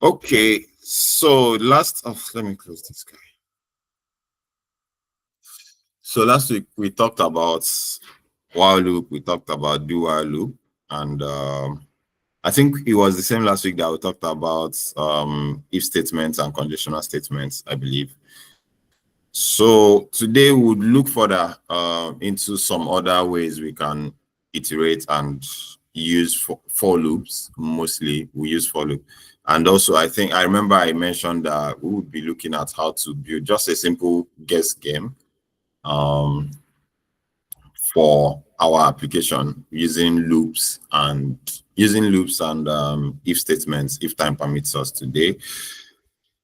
Okay, so let me close this guy. So last week we talked about while loop, we talked about do while loop, and I think it was the same last week that we talked about if statements and conditional statements, I believe. So today we would look further into some other ways we can iterate and use for loops. Mostly we use for loop. And also I remember I mentioned that we would be looking at how to build just a simple guess game for our application using loops and if statements if time permits us today.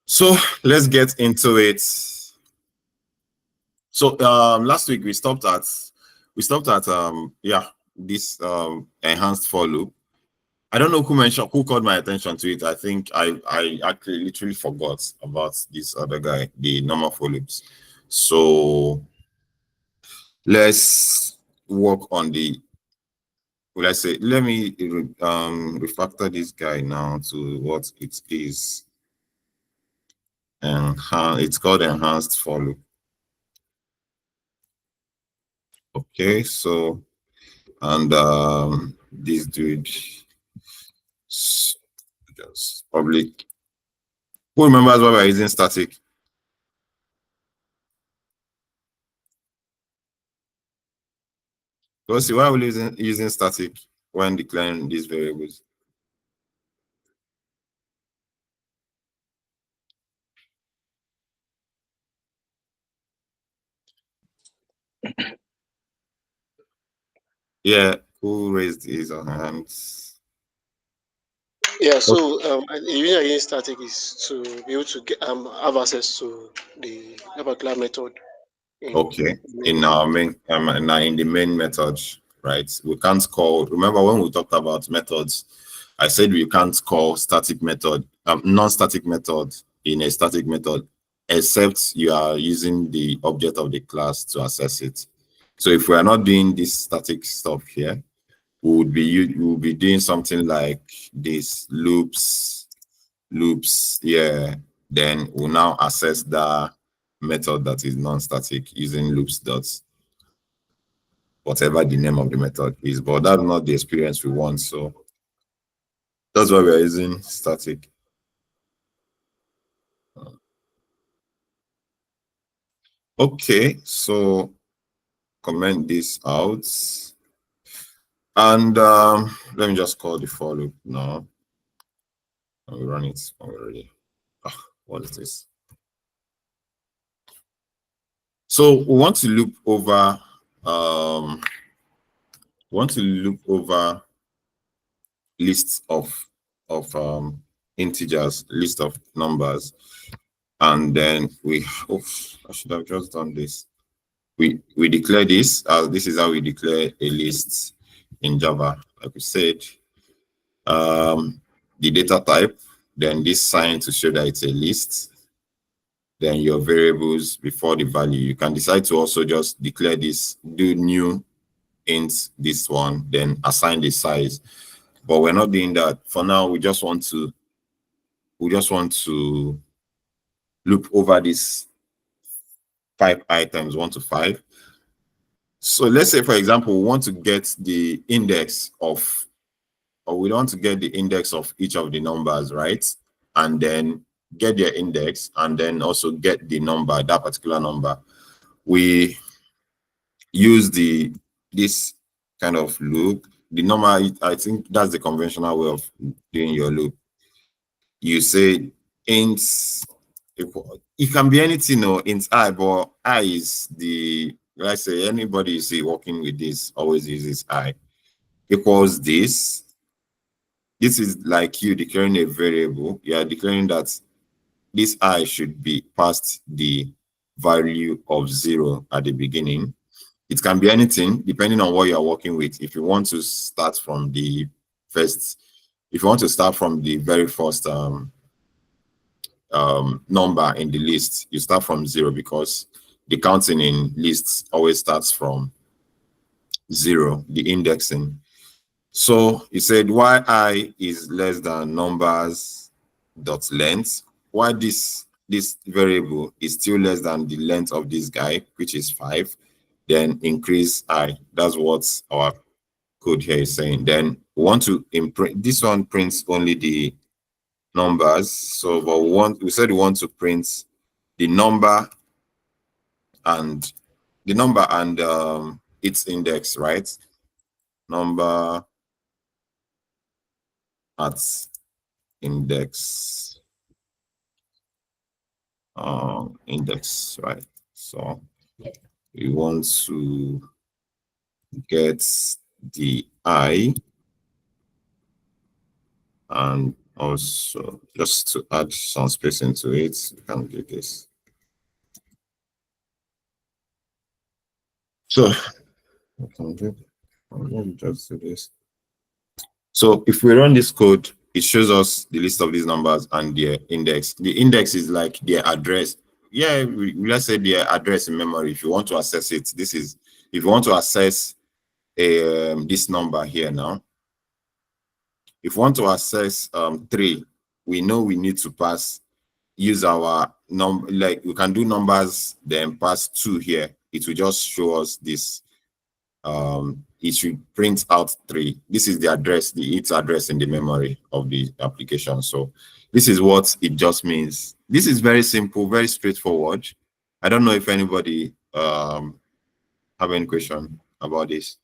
So let's get into it. So last week we stopped at this enhanced for loop. I don't know who called my attention to it. I think I actually literally forgot about this other guy, the normal for loops. So let's work on the let's say let me refactor this guy now to what it is. And it's called enhanced for loop. Okay, so and this dude just public. Who remembers why we're using static? So see why we're using static when declaring these variables. Yeah, who raised his hands? Yeah, so the reason I use static is to be able to have access to the particular method. Okay, in our main in the main method, right? We can't call. Remember when we talked about methods, I said we can't call static method, non-static method in a static method, except you are using the object of the class to access it. So if we are not doing this static stuff here, we would be doing something like this loops, yeah. Then we'll now access the method that is non-static using loops dots, whatever the name of the method is. But that's not the experience we want. So that's why we're using static. Okay, so comment this out. And let me just call the for loop now. And we run it already. What is this? So we want to loop over lists of integers, list of numbers, and then I should have just done this. We declare this as this is how we declare a list in Java. Like we said, the data type, then this sign to show that it's a list, then your variables before the value. You can decide to also just declare this, do new int this one, then assign the size. But we're not doing that for now. We just want to loop over these 5 items 1 to 5. So let's say, for example, we want to get the index of, or we want to get the index of each of the numbers, right? And then get their index and then also get the number, that particular number. We use this kind of loop. The normal, I think that's the conventional way of doing your loop. You say int, it can be anything or int I, but I is the, let's say anybody you see working with this always uses I, equals this. This is like you declaring a variable. You are declaring that this I should be past the value of 0 at the beginning. It can be anything depending on what you are working with. If you want to start from the very first number in the list, you start from 0 because the counting in lists always starts from 0, the indexing. So he said, why I is less than numbers dot length, while this variable is still less than the length of this guy, which is 5, then increase I. That's what our code here is saying. Then we want to imprint, this one prints only the numbers. So but we said we want to print the number and its index, right? Number at index, index, right? So we want to get the I, and also just to add some space into it, we can do this. So we can just do this. So if we run this code, it shows us the list of these numbers and their index. The index is like their address. Yeah, let's say their address in memory. If you want to access it, this is, if you want to access this number here now, if you want to access 3, we know we need to use our number, like we can do numbers, then pass 2 here. It will just show us this. It should print out 3. This is the address, its address in the memory of the application. So this is what it just means. This is very simple, very straightforward. I don't know if anybody have any question about this.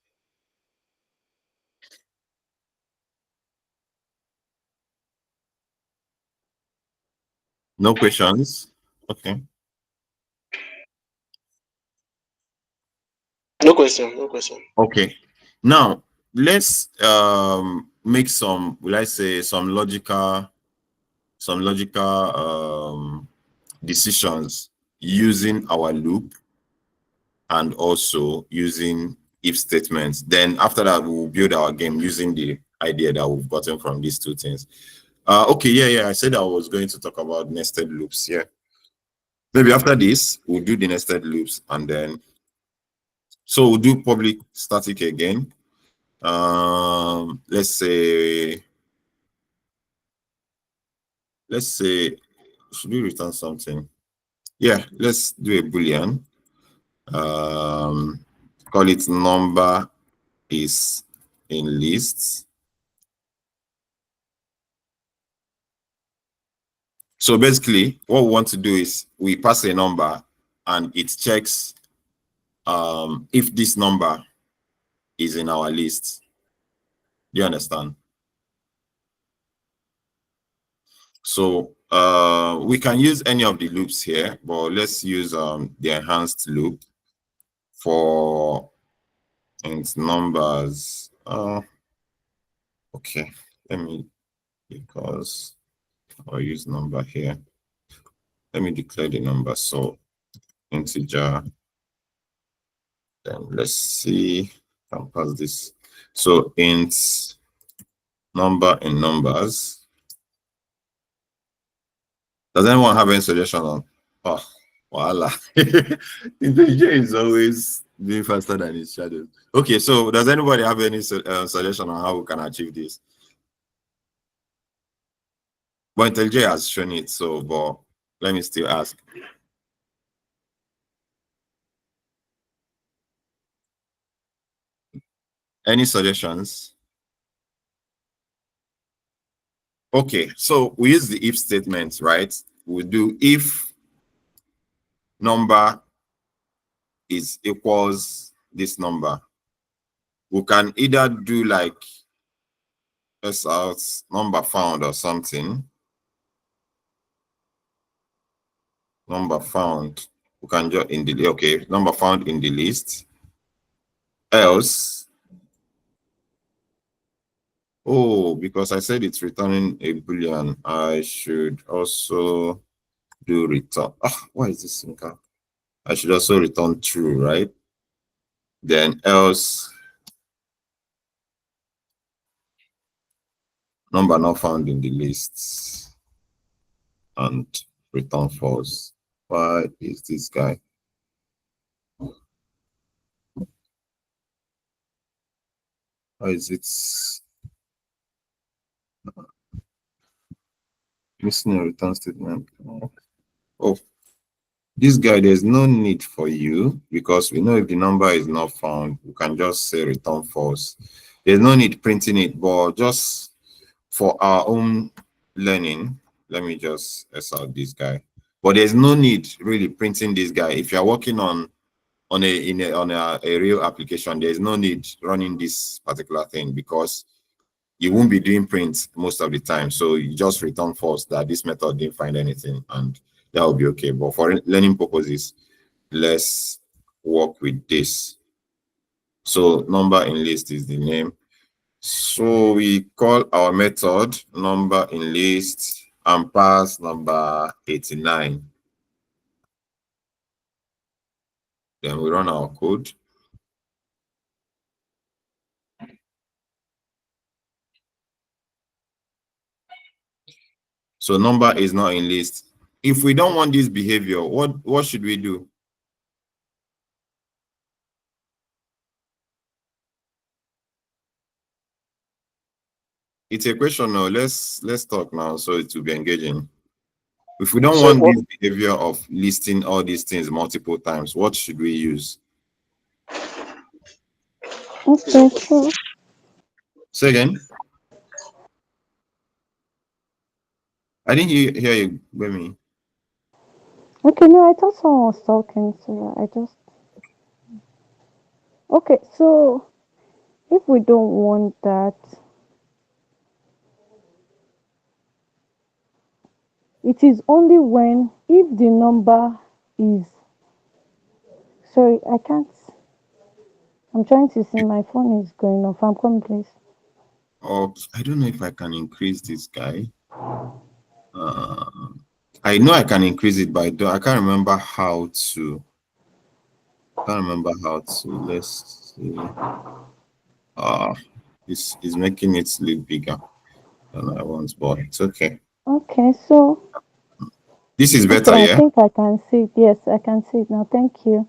No questions? Okay. No question. No question. Okay. Now let's make some, will I say, some logical decisions using our loop and also using if statements. Then after that, we'll build our game using the idea that we've gotten from these two things. Okay, yeah, I said I was going to talk about nested loops. Yeah, maybe after this, we'll do the nested loops, and then so we'll do public static again. Let's say, should we return something? Yeah, let's do a Boolean. Call it number is in lists. So basically, what we want to do is we pass a number and it checks if this number is in our list. Do you understand? So we can use any of the loops here, but let's use the enhanced loop for int numbers. Okay, let me, because I'll use number here. Let me declare the number. So integer. Then let's see. I'll pass this. So int number in numbers. Does anyone have any suggestion on? Oh, voila. Integer is always being faster than its shadow. Okay, so does anybody have any suggestion on how we can achieve this? But IntelliJ has shown it, so but let me still ask. Any suggestions? Okay, so we use the if statement, right? We do if number is equals this number. We can either do like s out number found or something. Number found. We can just in the, okay, number found in the list. Else, oh, because I said it's returning a Boolean, I should also do return. Ah, why is this sync? I should also return true, right? Then else, number not found in the list, and return false. Why is this guy? Why is it missing a return statement. Oh, this guy, there's no need for you because we know if the number is not found, we can just say return false. There's no need printing it, but just for our own learning, let me just S out this guy. But there's no need really printing this guy. If you're working on a real application, there's no need running this particular thing because you won't be doing print most of the time. So you just return false that this method didn't find anything, and that will be okay. But for learning purposes, let's work with this. So number in list is the name. So we call our method number in list and pass number 89. Then we run our code. So number is not in list. If we don't want this behavior, what should we do? It's a question now. Let's talk now so it will be engaging. If we don't want this behavior of listing all these things multiple times, what should we use? Okay, sure. Say again. I didn't hear you, Bemi. Okay, no, I thought someone was talking, so I just. Okay, so if we don't want that, it is only when if the number is. Sorry, I can't. I'm trying to see. My phone is going off. I'm coming, please. Oh, I don't know if I can increase this guy. I know I can increase it, but I can't remember how to. Let's see. This is making it look bigger than I want, but it's okay. Okay, so. This is better, okay, yeah? I think I can see it. Yes, I can see it now. Thank you.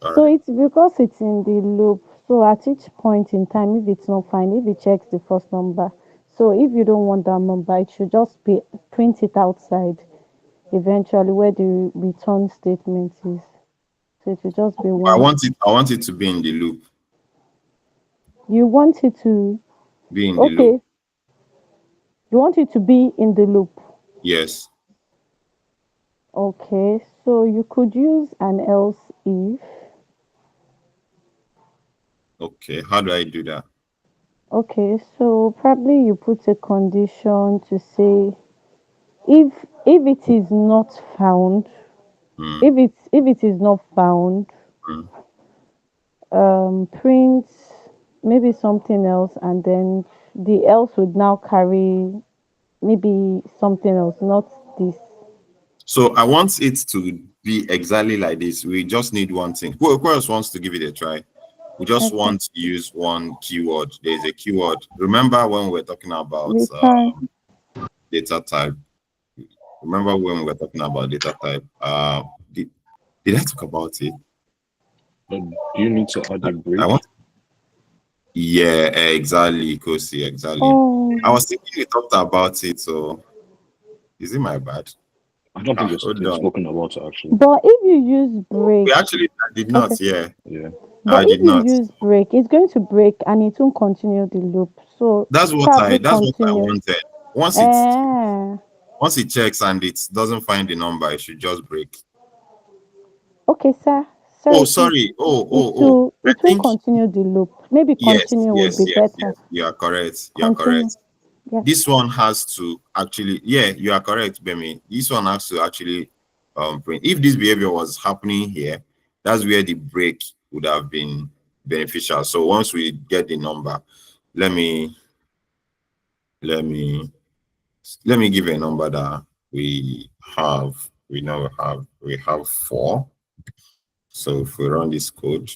All So right. it's because it's in the loop. So at each point in time, if it's not fine, if it checks the first number, so if you don't want that number, it should just be print it outside eventually where the return statement is. So it will just be I one. want it to be in the loop. You want it to Be in the loop. You want it to be in the loop. Yes. Okay, so you could use an else if. Okay, how do I do that? Okay, so probably you put a condition to say if it is not found, if it is not found, print maybe something else, and then the else would now carry maybe something else, not this. So I want it to be exactly like this. We just need one thing. Who else wants to give it a try? We just want to use one keyword. There's a keyword. Remember when we were talking about data type? Remember when we were talking about data type? Did I talk about it? Do you need to add a break? Yeah, exactly, Kosi, exactly. Oh. I was thinking we talked about it, so is it my bad? I don't think you've spoken about it actually. But if you use break, we actually did not. Okay. Yeah. But if you use break, it's going to break and it won't continue the loop. So that's what I wanted. Once it checks and it doesn't find the number, it should just break. Okay, sir. Sorry. It will continue the loop. Maybe continue would be better. Yes, you are correct. You are correct. Yes. This one has to actually, you are correct, Bemi. This one has to actually print. If this behavior was happening here, that's where the break would have been beneficial. So once we get the number, let me give a number that we have. We now have 4. So if we run this code,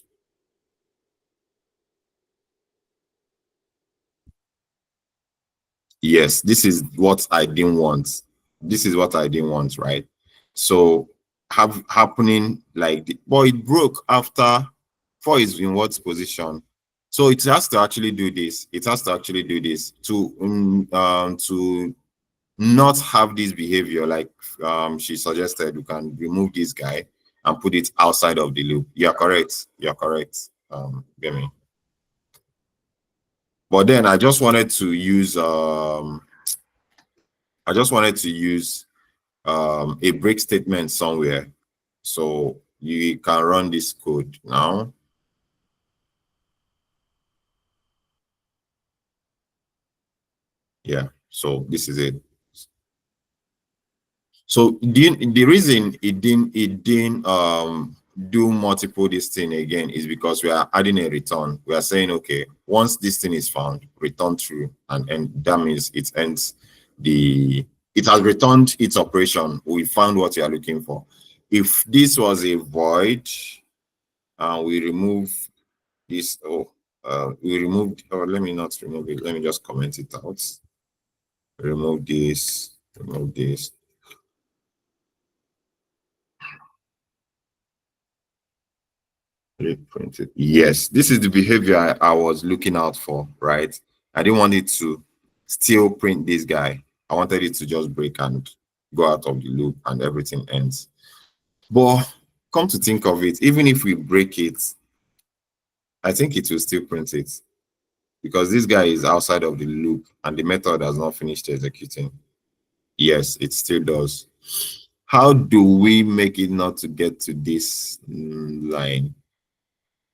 yes, this is what I didn't want. This is what I didn't want, right? So happening like but it broke after 4 is in what position? So it has to actually do this. It has to actually do this to not have this behavior like she suggested, we can remove this guy and put it outside of the loop. You're correct. You're correct. Get me. But then I just wanted to use a break statement somewhere. So you can run this code now. Yeah, so this is it. So the reason it didn't do multiple this thing again is because we are adding a return. We are saying, okay, once this thing is found, return true, and that means it ends it has returned its operation. We found what you are looking for. If this was a void, we remove this. We removed. Oh, let me not remove it. Let me just comment it out. Remove this. Remove this. Printed. Yes, this is the behavior I was looking out for, right? I didn't want it to still print this guy. I wanted it to just break and go out of the loop and everything ends. But come to think of it, even if we break it, I think it will still print it because this guy is outside of the loop and the method has not finished executing. Yes, it still does. How do we make it not to get to this line?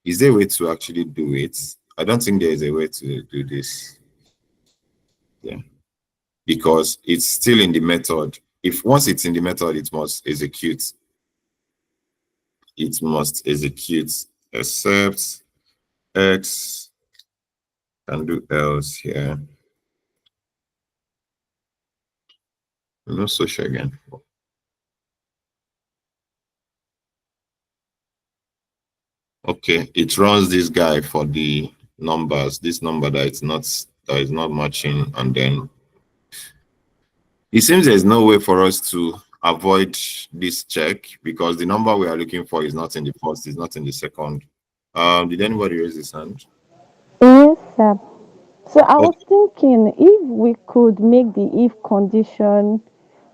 Is there a way to actually do it? I don't think there is a way to do this. Yeah. Because it's still in the method. If once it's in the method, it must execute. It must execute except X can do else here. I'm not so sure again. Okay, it runs this guy for the numbers, this number that is not matching, and then it seems there's no way for us to avoid this check because the number we are looking for is not in the first, it's not in the second. Did anybody raise his hand? Yes, sir. So I was Okay. thinking if we could make the if condition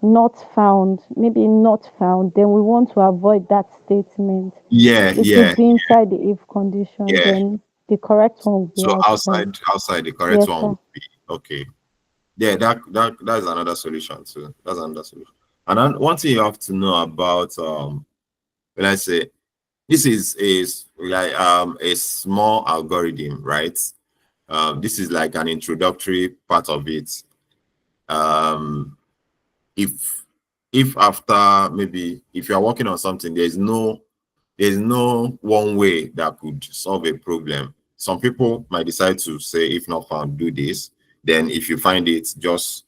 not found, maybe not found, then we want to avoid that statement. Yeah, It yeah, would be inside the if condition, yeah. then the correct one would be So outside. outside the correct Yes, one sir. would be okay. Yeah, that's another solution too. That's another solution. And then one thing you have to know about when I say this is like a small algorithm, right? This is like an introductory part of it. Um, if after maybe if you are working on something, there's no one way that could solve a problem. Some people might decide to say, if not found, do this. Then if you find it, just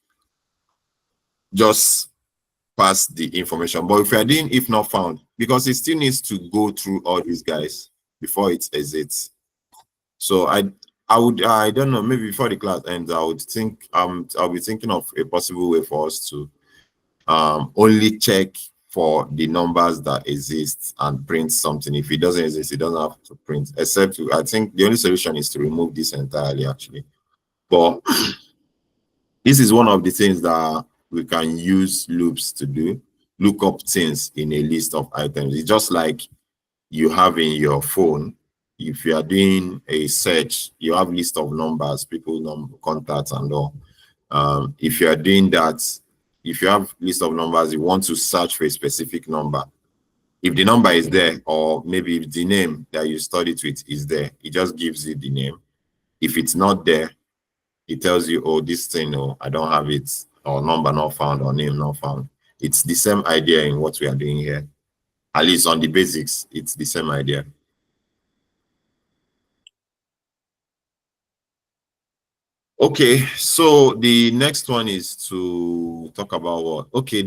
pass the information. But if you're doing if not found, because it still needs to go through all these guys before it exits. So I don't know, maybe before the class ends, I'll be thinking of a possible way for us to only check for the numbers that exist and print something. If it doesn't exist, it doesn't have to print, except I think the only solution is to remove this entirely actually. But this is one of the things that we can use loops to do. Look up things in a list of items. It's just like you have in your phone. If you are doing a search, you have list of numbers, people, number, contacts, and all. If you are doing that, if you have list of numbers, you want to search for a specific number. If the number is there, or maybe if the name that you studied with is there, it just gives you the name. If it's not there, it tells you, oh, this thing, oh, I don't have it, or number not found, or name not found. It's the same idea in what we are doing here. At least on the basics, it's the same idea. Okay, so the next one is to talk about what? Okay,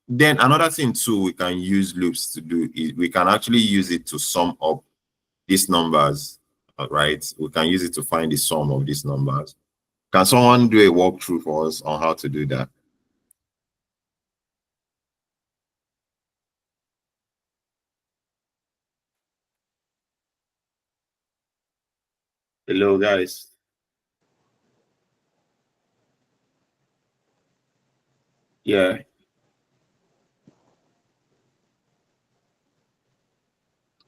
then another thing too we can use loops to do is we can actually use it to sum up these numbers, right? We can use it to find the sum of these numbers. Can someone do a walkthrough for us on how to do that? Hello, guys. Yeah.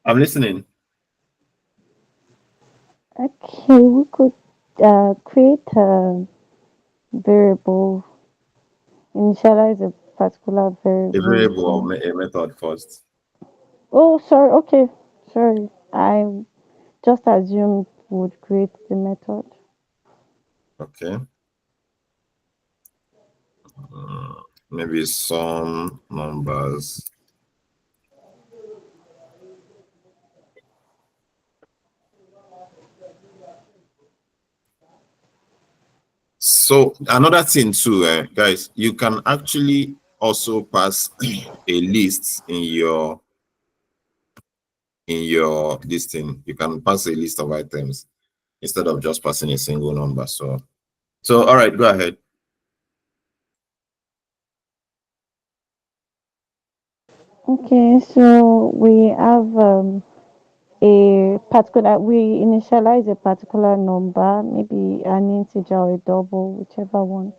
I'm listening. Okay, we could create a variable, initialize a particular A variable. variable or a method first. Oh, sorry. Okay, sorry. I just assumed would create the method. Okay. Maybe some numbers. So another thing too, guys, you can actually also pass a list in your this thing. You can pass a list of items instead of just passing a single number. So all right, go ahead. Okay, so we have a particular, we initialize a particular number, maybe an integer or a double, whichever one.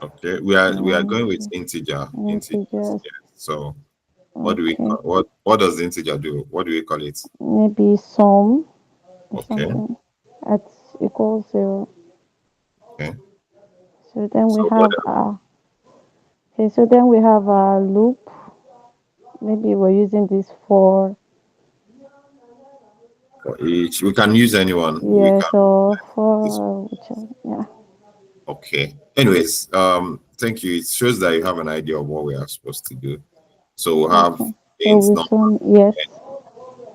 Okay, we are going with Um, integer. Integers. Yes. So what do we Okay, call what does the integer do? What do we call it? maybe sum or Okay. something at equals 0. Okay. So then we So what have okay, so then we have a loop. Maybe we're using this for for each? We can use anyone. We yes can or this. for whichever. Yeah. Okay. Anyways, thank you. It shows that you have an idea of what we are supposed to do. So we'll have Okay. So int we number. sum yes.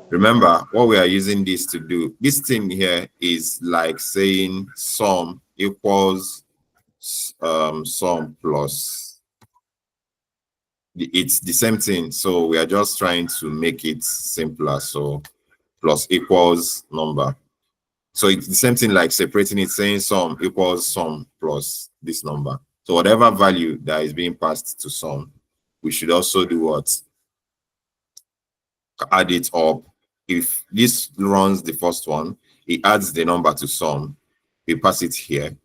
Remember what we are using this to do. This thing here is like saying sum equals sum plus it's the same thing. So we are just trying to make it simpler. So plus equals number. So it's the same thing like separating it, saying sum equals sum plus this number. So whatever value that is being passed to sum, we should also do what? Add it up. If this runs the first one, it adds the number to sum. We pass it here.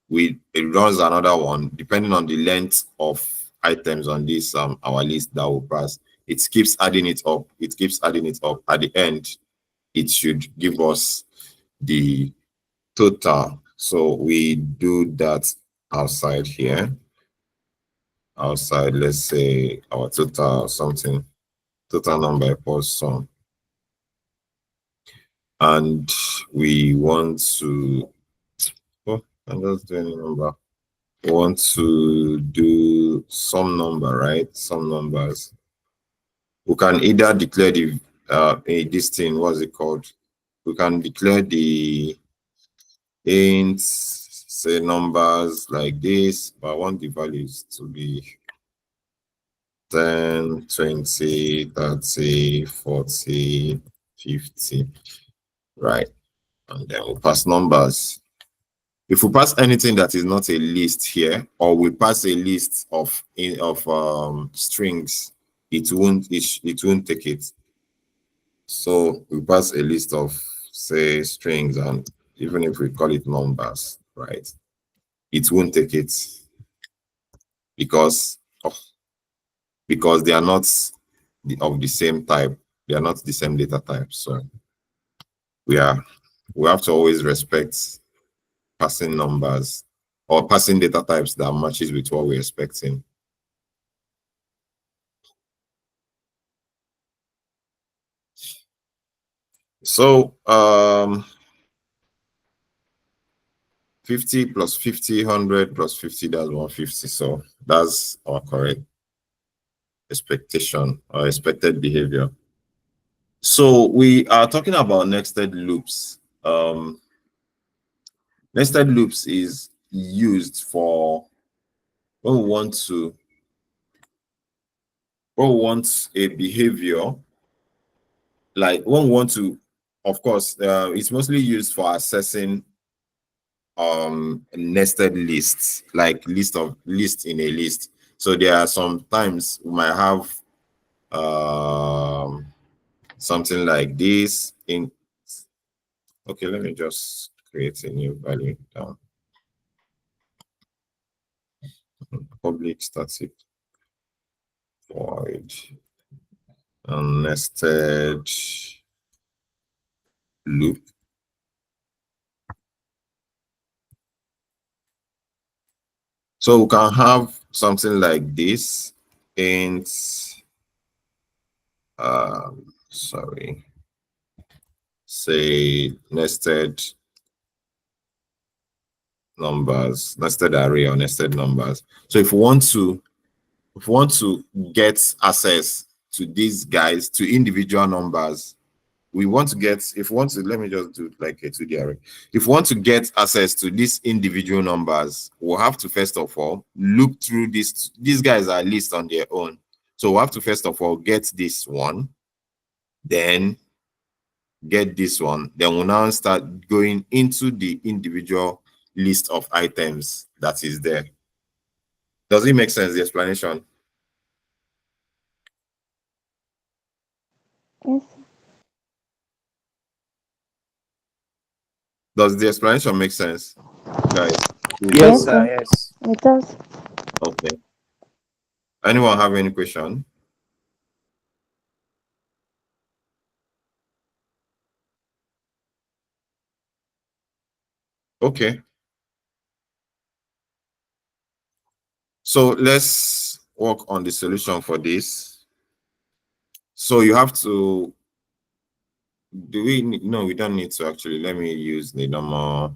It runs another one depending on the length of items on this our list that will pass. It keeps adding it up. It keeps adding it up. At the end, it should give us the total. So we do that outside here. Outside, let's say our total something, total number equals sum. And we want to, oh, I'm just doing a number. We want to do some number, right? Some numbers. We can either declare this thing, what's it called? We can declare the int, say numbers like this, but I want the values to be 10, 20, 30, 40, 50, right? And then we'll pass numbers. If we pass anything that is not a list here, or we pass a list of strings, it won't take it. So we pass a list of say strings, and even if we call it numbers, right, it won't take it because they are not of the same type. They are not the same data type. So we have to always respect passing numbers or passing data types that matches with what we're expecting. So 50 plus 50, 100 plus 50, that's 150. So that's our correct expectation or expected behavior. So we are talking about nested loops. Nested loops is used for when we want a behavior, like when we want to, of course, it's mostly used for assessing nested lists, like list in a list. So there are sometimes we might have something like this in. Okay, let me just create a new value down. public static void and nested loop. So we can have something like this in say nested numbers, nested array or nested numbers. So if we want to get access to these guys, to individual numbers, we want to get, if we want to, let me just do like a 2D array. If we want to get access to these individual numbers, we'll have to first of all look through this. These guys are list on their own. So we'll have to first of all get this one, then get this one. Then we'll now start going into the individual list of items that is there. Does it make sense, the explanation? Yes. Does the explanation make sense, guys? Yes, sir. Yes. It does. Okay. Anyone have any question? Okay. So let's work on the solution for this. So you have to, no, we don't need to actually. Let me use the normal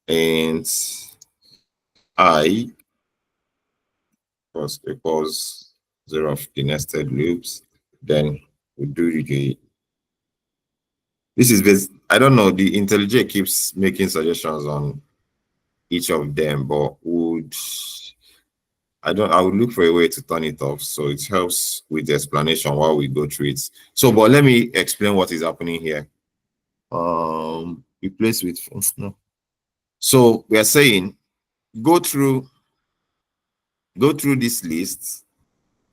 int I equals 0 of the nested loops. Then we do the, this is based, I don't know, the IntelliJ keeps making suggestions on each of them, but I would look for a way to turn it off so it helps with the explanation while we go through it. So, but let me explain what is happening here. Replace with no. So we are saying go through this list,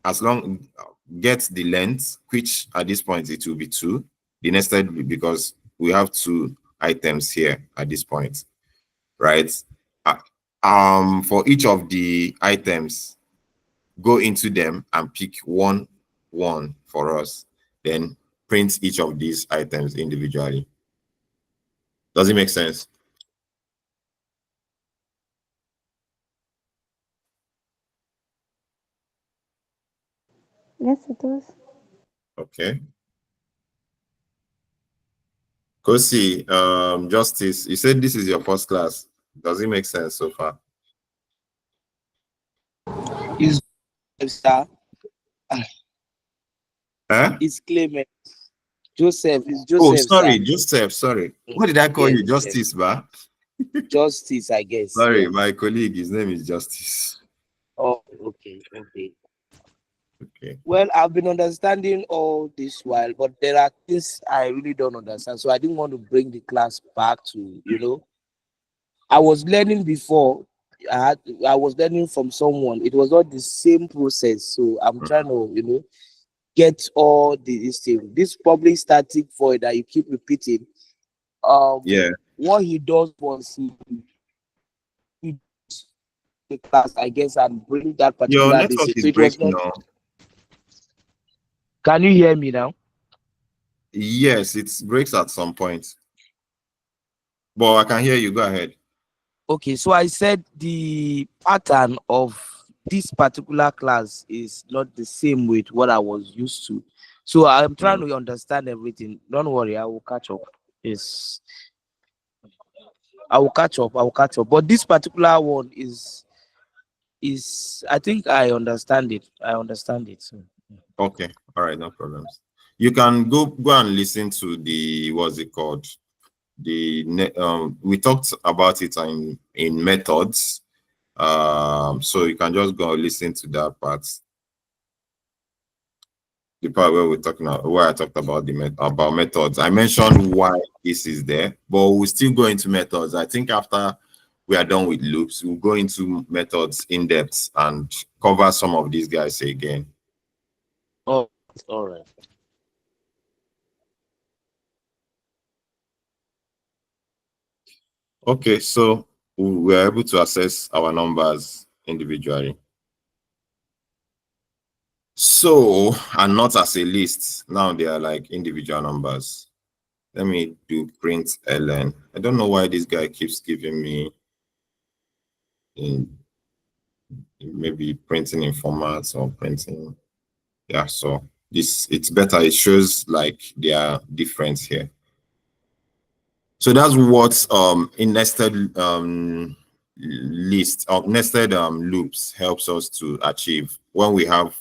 as long get the length, which at this point it will be 2, the nested, because we have 2 items here at this point, right? For each of the items, go into them and pick one for us, then print each of these items individually. Does it make sense? Yes, it does. Okay. Kosi, Justice, you said this is your first class. Does it make sense so far? Is sir? Huh? It's Clement. Joseph. It's Oh, Joseph. sorry, Sir. Joseph. Sorry. What did I call Yes, you? Justice, ba? Justice, I guess. Sorry, Yes. my colleague. His name is Justice. Oh, okay. Okay. Okay. Well, I've been understanding all this while, but there are things I really don't understand. So I didn't want to bring the class back to, I was learning before. I was learning from someone. It was not the same process. So I'm trying to, get all this thing. This public static void that you keep repeating. Yeah. What he does was he the class, I guess, and bring that Your particular network message. is So it was breaking not. now. Can you hear me now? Yes, it breaks at some point. But I can hear you. Go ahead. Okay, so I said the pattern of this particular class is not the same with what I was used to. So I'm trying to understand everything. Don't worry, I will catch up. Yes. I will catch up. But this particular one is I think I understand it. So. Okay. All right. No problems. You can go and listen to the, what's it called? We talked about it in methods. So you can just go and listen to that part. The part where where I talked about about methods. I mentioned why this is there, but we'll still go into methods. I think after we are done with loops, we'll go into methods in depth and cover some of these guys again. Oh, all right. Okay, so we are able to access our numbers individually. So, and not as a list. Now they are like individual numbers. Let me do print ln. I don't know why this guy keeps giving me in maybe printing in formats or printing. Yeah, so this, it's better. It shows like they are different here. So that's what in nested list of nested loops helps us to achieve. When we have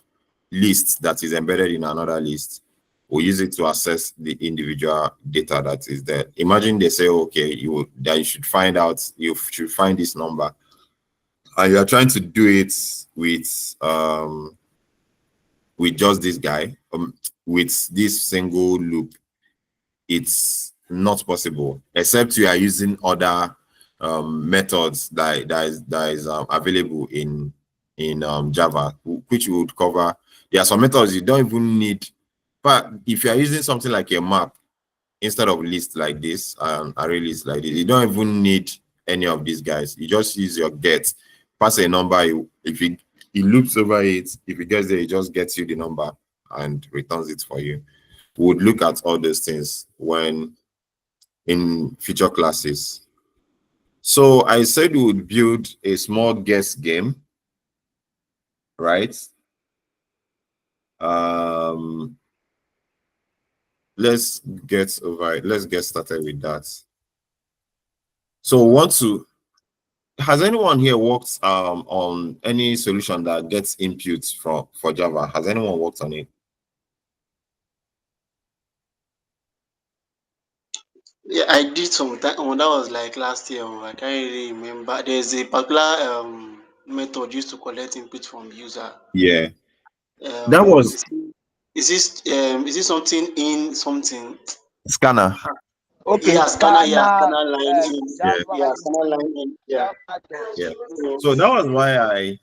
lists that is embedded in another list, we use it to access the individual data that is there. Imagine they say, okay, you should find this number, and you are trying to do it with just this guy, with this single loop. It's not possible, except you are using other methods that is available in Java, which we would cover. There are some methods you don't even need, but if you are using something like a map instead of list like this, array list like this, you don't even need any of these guys. You just use your get, pass a number. If it loops over it, if it gets there, it just gets you the number and returns it for you. We would look at all those things when in future classes. So I said we would build a small guess game, right? Let's get started with that. So has anyone here worked on any solution that gets inputs for Java? Has anyone worked on it? Yeah, I did some time. Oh, that was like last year. I can't really remember. There's a particular method used to collect input from the user. Yeah, that was Is this something in something? Scanner. Okay, Yeah, scanner. Yeah, scanner line. Yeah. Scanner line. Yeah. Yeah. So that was why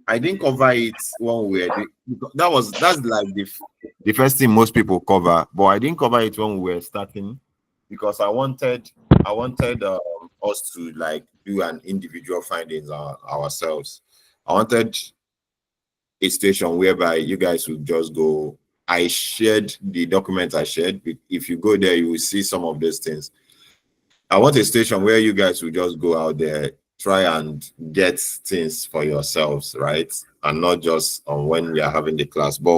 I didn't cover it when we were that's like the first thing most people cover, but I didn't cover it when we were starting because I wanted us to like do an individual findings ourselves. I wanted a station whereby you guys would just go. I shared the document I shared. If you go there, you will see some of those things. I want a station where you guys will just go out there, try and get things for yourselves, right? And not just on when we are having the class, but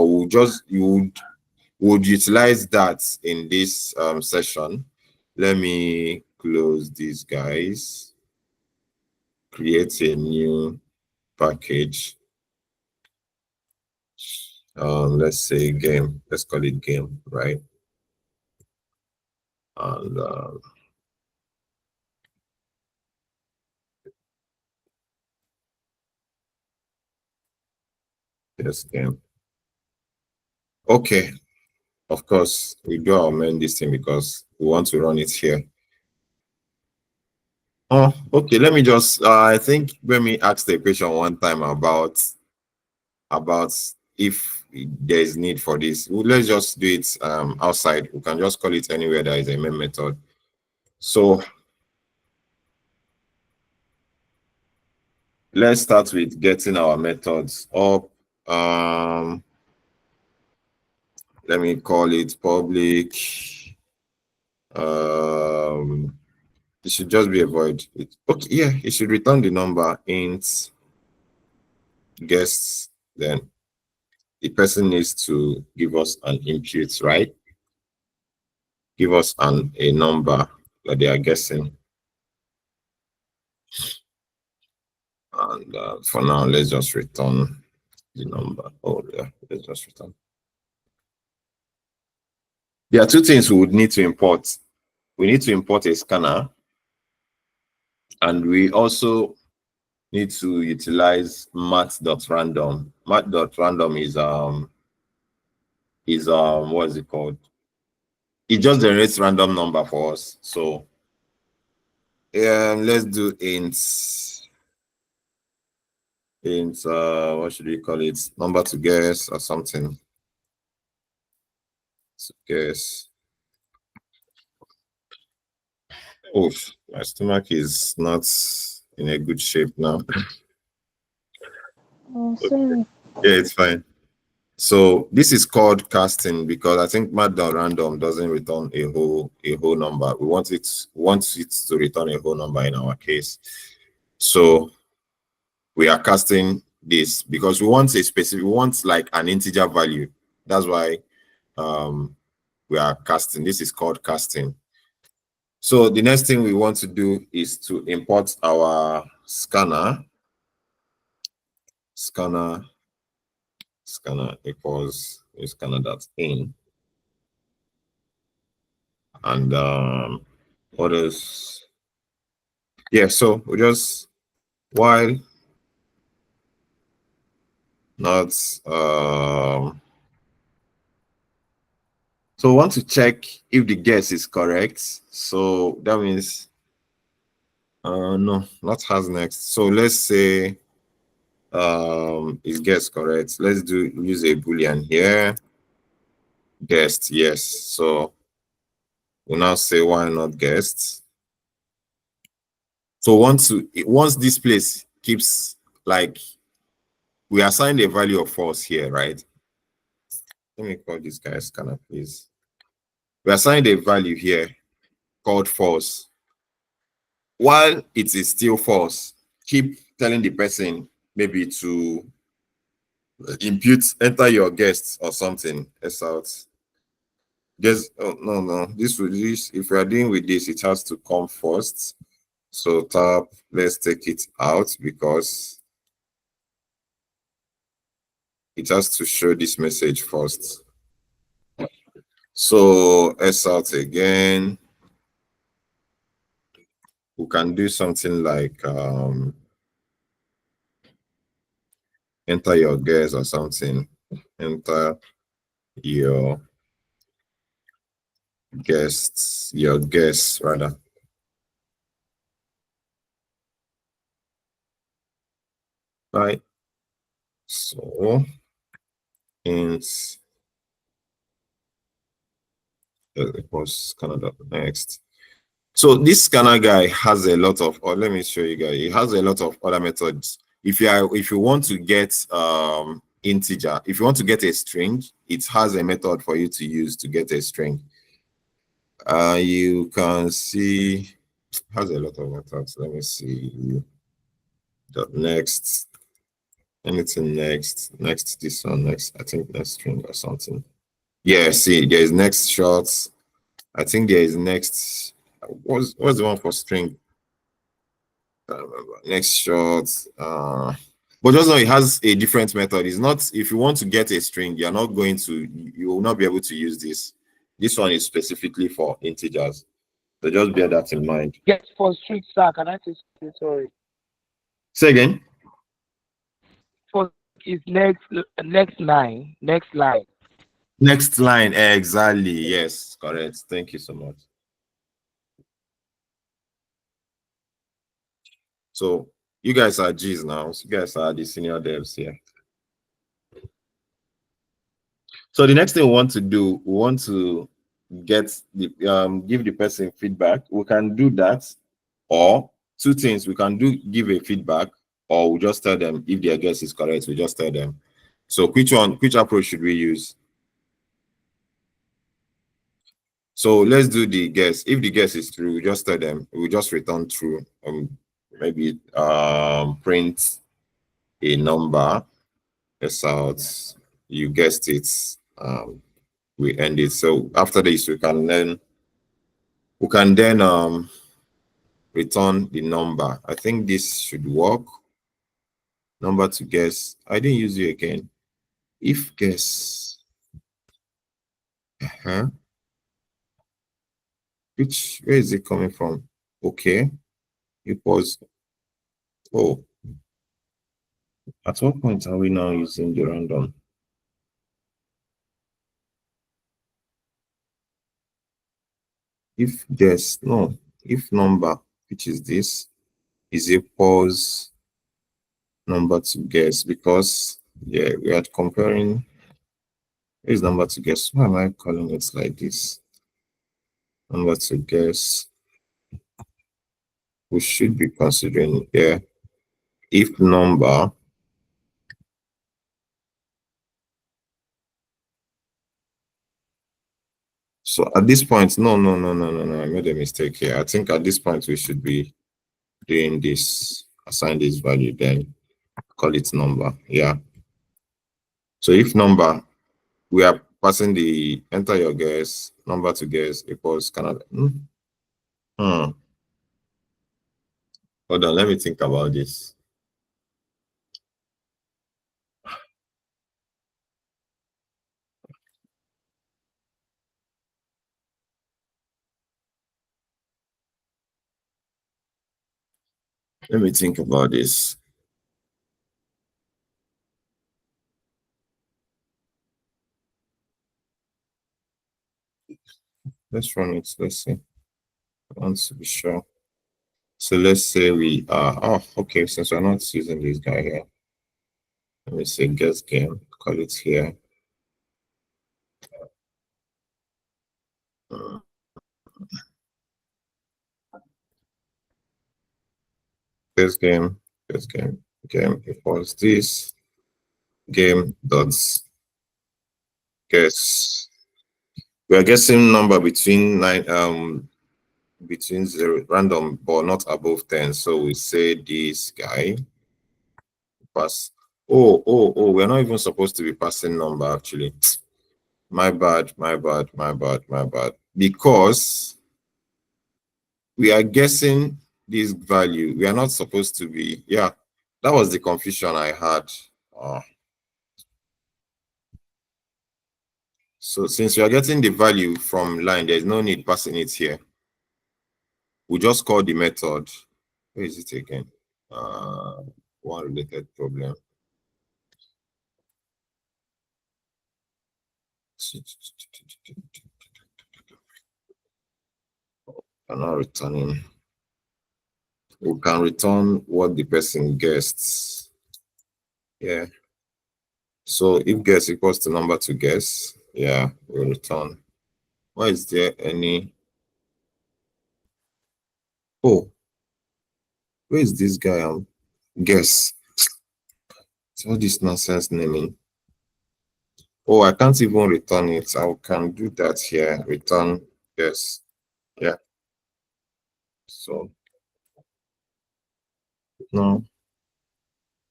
you would utilize that in this session. Let me close these guys, create a new package. Let's say game, let's call it game, right? And this game. Okay, of course, we do amend this thing because we want to run it here. Oh, okay. Let me just, I think when we asked the question one time about if there's need for this, let's just do it outside. We can just call it anywhere there is a main method. So let's start with getting our methods up. Let me call it public. It should just be a void. Okay, yeah, it should return the number int guests. Then the person needs to give us an input, right? Give us a number that they are guessing. And for now, let's just return the number. Oh, yeah, let's just return. There are two things we would need to import. We need to import a scanner, and we also need to utilize mat.random. Mat.random is what is it called? It just generates random number for us. So let's do int what should we call it? Number to guess or something. To guess. Oh, my stomach is not in a good shape now. Oh, sorry. Yeah, it's fine. So this is called casting because I think math.random doesn't return a whole number. We want it to return a whole number in our case. So we are casting this because we want like an integer value. That's why we are casting. This is called casting. So the next thing we want to do is to import our scanner equals scanner.in, and what is, yeah, so we just while not so we want to check if the guess is correct. So that means no, not has next. So let's say is guess correct. Let's use a boolean here. Guessed, yes. So we'll now say why not guessed. So once this place keeps, like, we assign a value of false here, right? Let me call this guy scanner, please. We assigned a value here called false. While it is still false, keep telling the person maybe to enter your guest or something else out. Guess, oh, no, this if we are dealing with this, it has to come first. So tap, let's take it out because it has to show this message first. So S out again. We can do something like enter your guess or something. Enter your guess rather. Right. So int equals scanner next. So this scanner guy has a lot of, or let me show you guys, he has a lot of other methods. If you want to get integer, if you want to get a string, it has a method for you to use to get a string. You can see it has a lot of methods. Let me see. Next, anything next, this one next, I think next string or something. Yeah, see, there is next shots. I think there is next. What's the one for string? Next shot. But just know it has a different method. It's not, if you want to get a string, you will not be able to use this. This one is specifically for integers. So just bear that in mind. Yes, for string, sir. Can I say something? Sorry. Say again. For is next line. Next line, exactly. Yes, correct. Thank you so much. So you guys are G's now. So you guys are the senior devs here. So the next thing we want to do, we want to get the give the person feedback. We can do that, or two things. We can give a feedback, or we just tell them if their guess is correct. We just tell them. So which approach should we use? So let's do the guess. If the guess is true, we just tell them. We just return true. Maybe print a number. Yes, out. You guessed it. We end it. So after this, we can then return the number. I think this should work. Number to guess. I didn't use it again. If guess. Where is it coming from? Okay. It was. Oh. At what point are we now using the random? If guess, no. If number, which is this, is equals number to guess, because yeah, we are comparing. Here's number to guess. Why am I calling it like this? Number to guess. We should be considering here if number So at this point, no, I made a mistake here. I think at this point we should be doing this, assign this value, then call it number. Yeah. So if number, we are passing the enter your guess, number to guess equals Canada. Hold on, let me think about this. Let me think about this. Let's run it. Let's see. I want to be sure. So let's say we are, oh, okay, since we're not using this guy here, let me say guess game, call it here. Guess game equals this game dots guess. We are guessing number between between 0 random but not above 10. So we say this guy pass. Oh, we're not even supposed to be passing number actually. My bad. Because we are guessing this value. We are not supposed to be, yeah. That was the confusion I had. So since we are getting the value from line, there's no need passing it here. We just call the method. Where is it again? One related problem. I'm not returning. We can return what the person guessed. Yeah. So if guess equals to number to guess, yeah, we'll return. Why is there any? Oh, where is this guy? Guess. It's all this nonsense naming. Oh, I can't even return it. I can do that here. Return guess. Yeah. So no.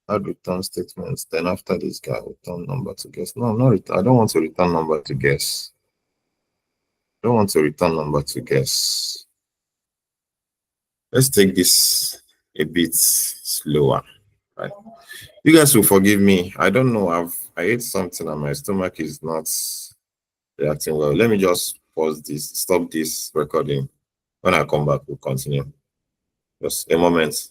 Add return statements. Then after this guy, return number to guess. No, no, I don't want to return number to guess. I don't want to return number to guess. Let's take this a bit slower. Right. You guys will forgive me. I don't know. I ate something and my stomach is not reacting well. Let me just pause this, stop this recording. When I come back, we'll continue. Just a moment.